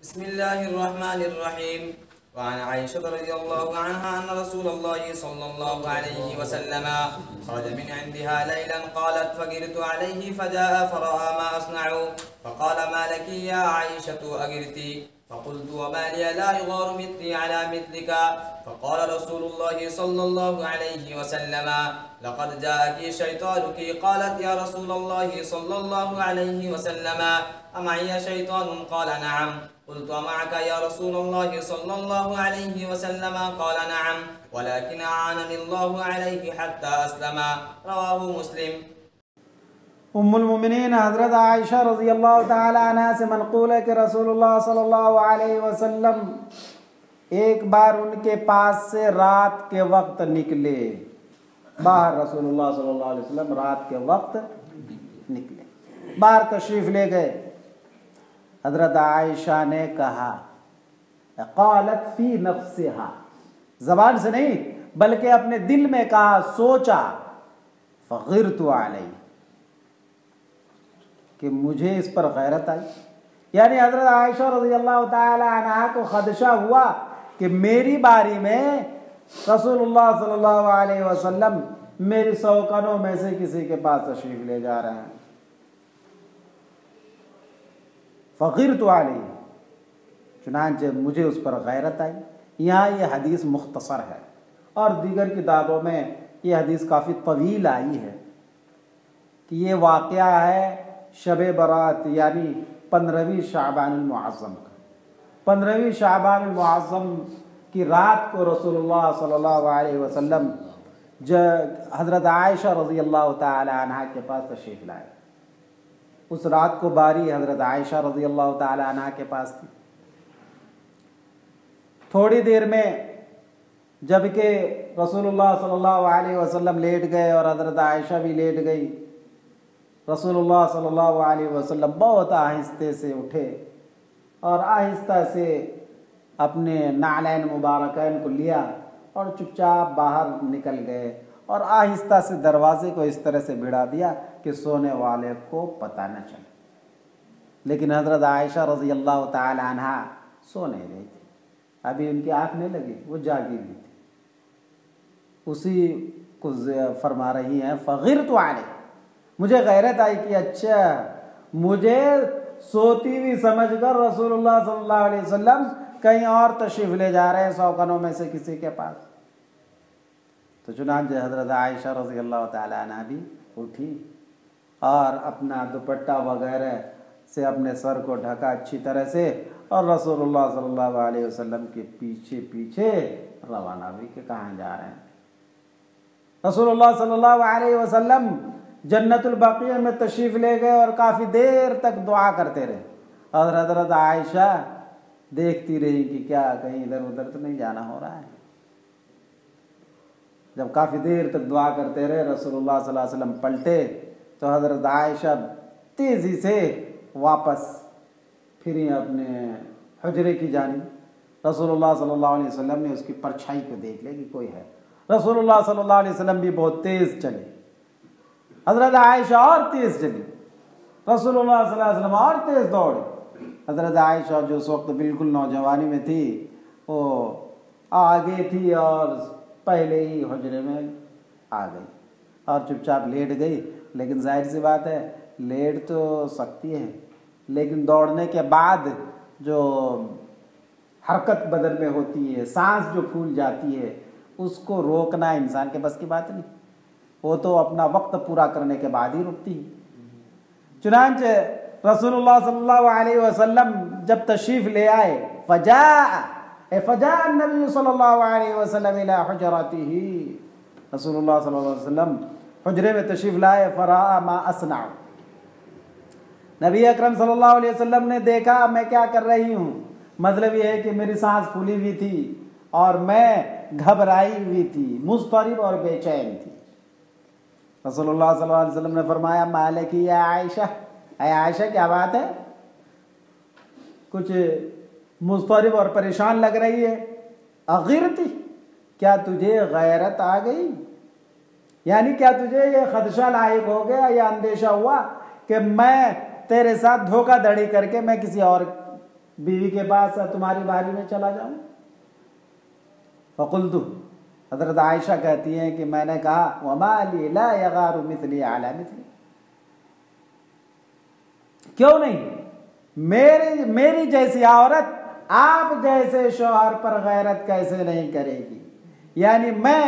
बिस्मिल्लाहिर्रहमानिर्रहीम। वअन आयशा रज़ियल्लाहु अन्हा अन्न रसूलल्लाहि सल्लल्लाहु अलैहि वसल्लम खरज मिन इंदिहा लैलन क़ालत फगिरतु अलैहि फजाअ फरअ मा अस्नअ फ़क़ाल मा लकी या आयशतु अगिरती फ़क़ुल्तु वमा लिय ला युग़ारु मिथली अला मिथलिक फ़क़ाल रसूलुल्लाहि सल्लल्लाहु अलैहि वसल्लम लक़द जाअकी शैतानुकी क़ालत या रसूलल्लाहि सल्लल्लाहु अलैहि वसल्लम अमअय शैतान क़ाल नअम क़ुल्तु अमअक या रसूलल्लाहि सल्लल्लाहु अलैहि वसल्लम क़ाल नअम वलाकिन अअननी अल्लाहु अलैहि हत्ता अस्लम। रवाहु मुस्लिम। उम्मुल मोमिनीन हज़रत आयशा रज़ियल्लाहु ताला अन्हा से मनक़ूल है कि रसूलुल्लाह सल्लल्लाहु अलैहि वसल्लम एक बार उनके पास से रात के वक्त निकले। बाहर रसूलुल्लाह सल्लल्लाहु अलैहि वसल्लम रात के वक्त निकले, बाहर तशरीफ़ ले गए। हज़रत आयशा ने कहा, क़ालत फ़ी नफ़्सिहा, ज़बान से नहीं बल्कि अपने दिल में कहा, सोचा, फ़ग़िरतु अलैहि, कि मुझे इस पर गैरत आई। यानी हज़रत आयशा रज़ियल्लाहु ताला अन्हा को खदशा हुआ कि मेरी बारी में रसूलुल्लाह सल्लल्लाहु अलैहि वसल्लम मेरी सौकनों में से किसी के पास तशरीफ़ ले जा रहे हैं। फ़ग़िरतु अलैहि, चुनांचे मुझे उस पर गैरत आई। यहाँ ये हदीस मुख्तसर है और दीगर किताबों में ये हदीस काफ़ी तवील आई है कि ये वाक़या है शब बरात यानी 15वीं शाबानुल मुअज़्ज़म का। 15वीं शाबानुल मुअज़्ज़म की रात को रसूलुल्लाह सल्लल्लाहु अलैहि वसल्लम हज़रत आयशा रज़ियल्लाहु ताला अन्हा के पास तशरीफ़ लाए। उस रात को बारी हज़रत आयशा रज़ियल्लाहु ताला अन्हा के पास थी। थोड़ी देर में जबकि रसूलुल्लाह सल्लल्लाहु अलैहि वसल्लम लेट गए और हज़रत आयशा भी लेट गई, रसूलुल्लाह सल्लल्लाहु अलैहि वसल्लम बहुत आहिस्ते से उठे और आहिस्ता से अपने नालैन मुबारकैन को लिया और चुपचाप बाहर निकल गए और आहिस्ता से दरवाजे को इस तरह से भिड़ा दिया कि सोने वाले को पता न चले। लेकिन हज़रत आयशा रज़ियल्लाहु ताला अन्हा सो नहीं रही थी, अभी उनकी आँख नहीं लगी, वो जागी हुई थी। उसी को फरमा रही हैं, फ़ग़िरतु अलैहि, मुझे गैरत आई कि अच्छा मुझे सोती हुई समझकर रसूलुल्लाह सल्लल्लाहु अलैहि वसल्लम कहीं और तशरीफ़ ले जा रहे हैं सौकनों में से किसी के पास। तो चुनांचे हज़रत आयशा रज़ियल्लाहु ताला अन्हा भी उठी और अपना दुपट्टा वगैरह से अपने सर को ढका अच्छी तरह से और रसूलुल्लाह सल्लल्लाहु अलैहि वसल्लम के पीछे पीछे रवाना हुई कि कहाँ जा रहे हैं। रसूलुल्लाह सल्लल्लाहु अलैहि वसल्लम जन्नतुल बक़ीअ में तशरीफ़ ले गए और काफ़ी देर तक दुआ करते रहे और हज़रत आयशा देखती रही कि क्या कहीं इधर उधर तो नहीं जाना हो रहा है। जब काफ़ी देर तक दुआ करते रहे, रसूलुल्लाह सल्लल्लाहु अलैहि वसल्लम पलटे तो हज़रत आयशा तेज़ी से वापस फिरी अपने हुजरे की जानिब। रसूलुल्लाह सल्लल्लाहु अलैहि वसल्लम ने उसकी परछाई को देख लिया कि कोई है। रसूलुल्लाह सल्लल्लाहु अलैहि वसल्लम भी बहुत तेज़ चले, हज़रत आयशा और तेज़ चली, रसूलुल्लाह सल्लल्लाहु अलैहि वसल्लम और तेज़ दौड़े। हज़रत आयशा जो उस वक्त बिल्कुल नौजवानी में थी वो आगे थी और पहले ही हुजरे में आ गई और चुपचाप लेट गई। लेकिन जाहिर सी बात है लेट तो सकती है, लेकिन दौड़ने के बाद जो हरकत बदन में होती है, सांस जो फूल जाती है, उसको रोकना इंसान के बस की बात नहीं। वो तो अपना वक्त पूरा करने के बाद ही रुकती है। चुनांचे रसूलुल्लाह सल्लल्लाहु अलैहि वसल्लम जब तशरीफ़ ले आए, फ़जा नबी सल्लल्लाहु अलैहि वसल्लम इला हुजरतिही, रसूलुल्लाह सल्लल्लाहु अलैहि वसल्लम हुजरे में तशरीफ़ लाए। फ़रअ मा अस्नअ, नबी अकरम सल्लल्लाहु अलैहि वसल्लम ने देखा मैं क्या कर रही हूँ। मतलब ये है कि मेरी सांस फूली हुई थी और मैं घबराई हुई थी, मुज़तरिब और बेचैन थी। रसूलुल्लाह सल्लल्लाहु अलैहि वसल्लम ने फरमाया, मा लकी या आयशा, आयशा क्या बात है, कुछ मुज़तरिब और परेशान लग रही है। अगिरती, क्या तुझे गैरत आ गई, यानी क्या तुझे ये खदशा लायक हो गया या अंदेशा हुआ कि मैं तेरे साथ धोखाधड़ी करके मैं किसी और बीवी के पास तुम्हारी बारी में चला जाऊं? फ़क़ुल्तु, हज़रत आयशा कहती हैं कि मैंने कहा वमा ली ला यगारु मिथली अला मिथली, क्यों नहीं, मेरी जैसी औरत आप जैसे शौहर पर गैरत कैसे नहीं करेगी। यानी मैं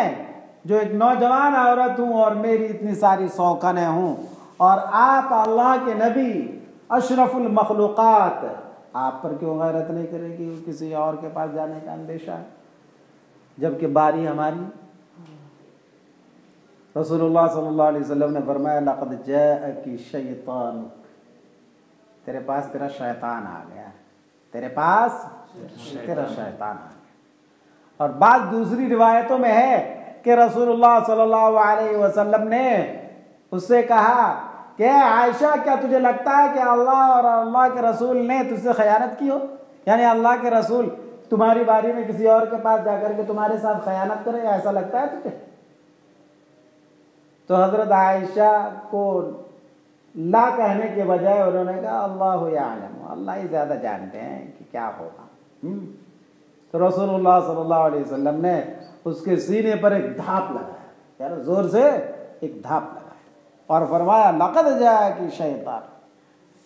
जो एक नौजवान औरत हूं और मेरी इतनी सारी शौकनें हूं, और आप अल्लाह के नबी अशरफुल मखलूक़ात, आप पर क्यों गैरत नहीं करेगी? किसी और के पास जाने का अंदेशा है, जबकि बारी हमारी। रसूलुल्लाह सल्लल्लाहु अलैहि वसल्लम ने फरमाया लक़द जाअकी शैतानुक, तेरे पास तेरा शैतान आ गया, तेरे पास तेरा शैतान आ गया। और बात दूसरी रिवायतों में है कि रसूलुल्लाह सल्लल्लाहु अलैहि वसल्लम ने उससे कहा कि आयशा, क्या तुझे लगता है कि अल्लाह और अल्लाह के रसूल ने तुझसे खयानत की हो? यानी अल्लाह के रसूल तुम्हारी बारी में किसी और के पास जाकर के तुम्हारे साथ खयानत करे, ऐसा लगता है तुझे? तो हजरत आयशा को ला कहने के बजाय उन्होंने कहा अल्लाहु याअलम, अल्लाह ही ज्यादा जानते हैं कि क्या होगा। तो रसूलुल्लाह सल्लल्लाहु अलैहि वसल्लम ने उसके सीने पर एक धाप लगाया, यार जोर से एक धाप लगाया, और फरमाया लक़द जाअकी शैतान,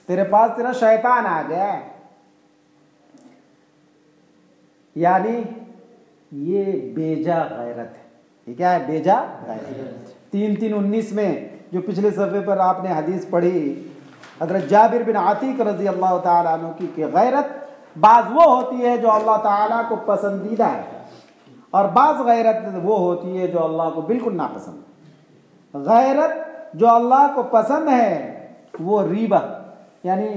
तेरे पास तेरा शैतान आ गया है। यानी ये बेजा गैरत है। ये क्या है? बेजा गैरत। 3:19 में जो पिछले सफ़े पर आपने हदीस पढ़ी हज़रत जाबिर बिन आतीक रज़ी अल्लाह ताला अन्हु की, कि गैरत बाज़ वो होती है जो अल्लाह ताला को पसंदीदा है, और बाज़ गैरत वो होती है जो अल्लाह को बिल्कुल नापसंद। गैरत जो अल्लाह को पसंद है वो रीबा, यानी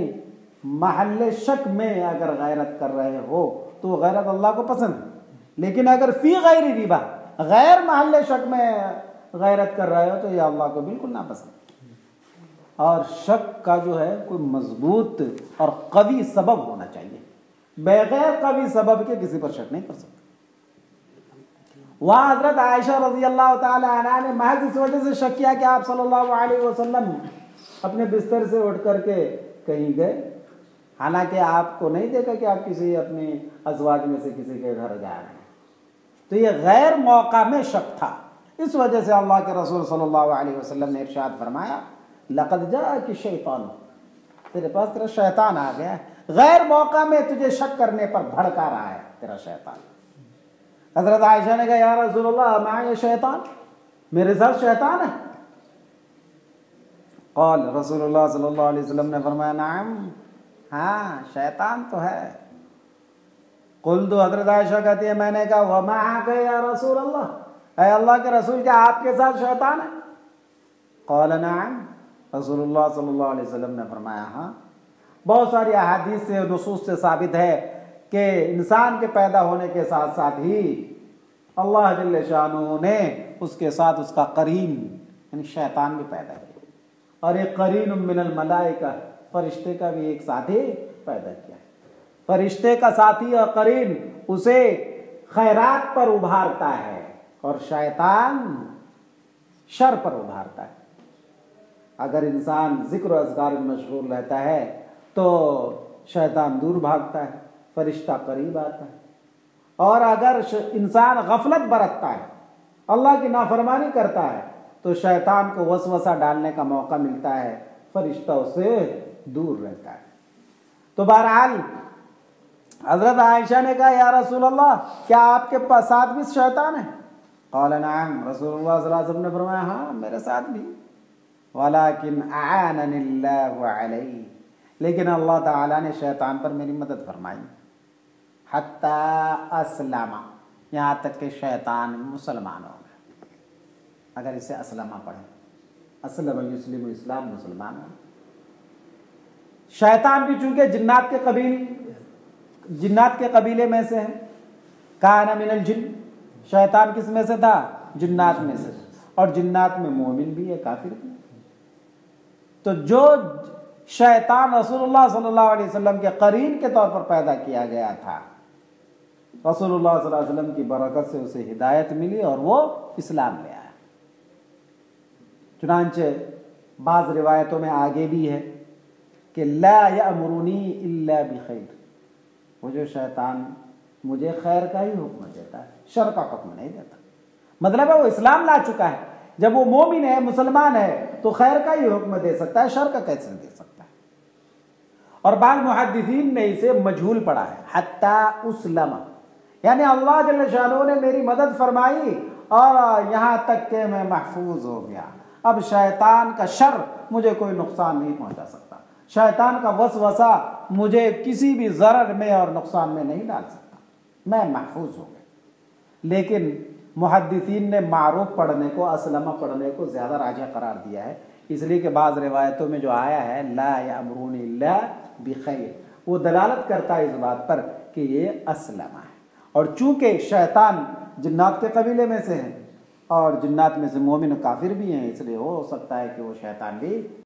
महल्ले शक में अगर गैरत कर रहे हो तो गैरत अल्लाह को पसंद है। लेकिन अगर फी गैर रीबा, गैर महल्ले शक में गैरत कर रहे हो तो यह अल्लाह को बिल्कुल नापसंद। और शक का जो है कोई मजबूत और कवी सबब होना चाहिए, बगैर कवी सबब के किसी पर शक नहीं कर सकते। वहां हजरत आयशा रजी अल्लाह ताला अन्हा ने महज इस वजह से शक किया कि आप सल्लल्लाहु अलैहि वसल्लम अपने बिस्तर से उठ करके कहीं गए, हालांकि आपको नहीं देखा कि आप किसी अपने अज़वाज में से किसी के घर जा रहे हैं। तो ये गैर मौका में शक था। इस वजह से अल्लाह के रसूल सल्लल्लाहु अलैहि वसल्लम ने इरशाद फरमाया लक़द जाअकी शैतान, तेरे पास तेरा शैतान आ गया है, गैर मौका में तुझे शक करने पर भड़का रहा है तेरा शैतान। हज़रत आयशा ने कहा या रसूलल्लाह माए शैतान, मेरे साथ शैतान है? क़ाल, रसूलुल्लाह सल्लल्लाहु अलैहि वसल्लम ने फरमाया नाम, हाँ शैतान तो है। कुल, तो हज़रत आयशा कहती है मैंने कहा व माअका या रसूलल्लाह, ऐ अल्लाह के रसूल क्या आपके साथ शैतान है? क़ाल नाम, रसूलुल्लाह सल्लल्लाहु अलैहि वसल्लम ने फरमाया हाँ। बहुत सारी अहादीस से नुसूस से साबित है कि इंसान के पैदा होने के साथ साथ ही अल्लाह जल्ल शानहू ने उसके साथ उसका करीन यानी शैतान भी पैदा किया, और एक करीन मिनल मलाइका, फरिश्ते का भी एक साथी पैदा किया। फरिश्ते का साथी और करीन उसे खैरात पर उभारता है और शैतान शर पर उभारता है। अगर इंसान जिक्र अज़कार में मशगूल रहता है तो शैतान दूर भागता है, फरिश्ता करीब आता है। और अगर इंसान गफलत बरतता है, अल्लाह की नाफरमानी करता है, तो शैतान को वसवसा डालने का मौका मिलता है, फरिश्ता उससे दूर रहता है। तो बहरहाल हजरत आयशा ने कहा या रसूल अल्लाह क्या आपके पास साथ भी शैतान है? क़ाल नअम, रसूलुल्लाह सल्लल्लाहु अलैहि वसल्लम ने फरमाया हाँ मेरे साथ भी। वलाकिन आननिल्लाहु अलैहि, लेकिन अल्लाह ताला ने शैतान पर मेरी मदद फरमाई। हत्ता अस्लमा, यहाँ तक कि शैतान मुसलमान हो गया। अगर इसे असलमा पढ़े, असलम युस्लिम, इस्लाम मुसलमान हो। शैतान भी चूंकि जिन्नात के कबीले में से है, काना मिनल जिन, शैतान किस में से था? जिन्नात में से, और जिन्नात में मोमिन भी है काफिर भी। तो जो शैतान रसूलुल्लाह सल्लल्लाहु अलैहि वसल्लम के करीन के तौर पर पैदा किया गया था, रसूलुल्लाह सल्लल्लाहु अलैहि वसल्लम की बरकत से उसे हिदायत मिली और वो इस्लाम ले आया। चुनांचे बाज़ रिवायतों में आगे भी है कि ला यअमुरुनी इल्ला बिखैर, वो जो शैतान मुझे खैर का ही हुक्म देता है, शर का हुक्म नहीं देता। मतलब है वो इस्लाम ला चुका है, जब वो मोमिन है, मुसलमान है, तो खैर का ही हुक्म दे सकता है, शर का कैसे दे सकता है। और बाल मुहद्दिसीन ने इसे मजहूल पढ़ा है, हत्ता उस्लमा, यानी अल्लाह जल्ल शानो ने मेरी मदद फरमाई और यहाँ तक के मैं महफूज हो गया। अब शैतान का शर मुझे कोई नुकसान नहीं पहुंचा सकता, शैतान का वसवसा मुझे किसी भी ज़रर में और नुकसान में नहीं डाल सकता, मैं महफूज हो गया। लेकिन मुहद्दिसीन ने मारूफ पढ़ने को, असलमा पढ़ने को ज़्यादा राजा करार दिया है, इसलिए कि बाज़ रिवायतों में जो आया है ला यअमुरूनी इल्ला बिखैर, वो दलालत करता है इस बात पर कि ये असलमा है। और चूंकि शैतान जिन्नात के कबीले में से है और जिन्नात में से मोमिन काफिर भी हैं, इसलिए हो सकता है कि वो शैतान भी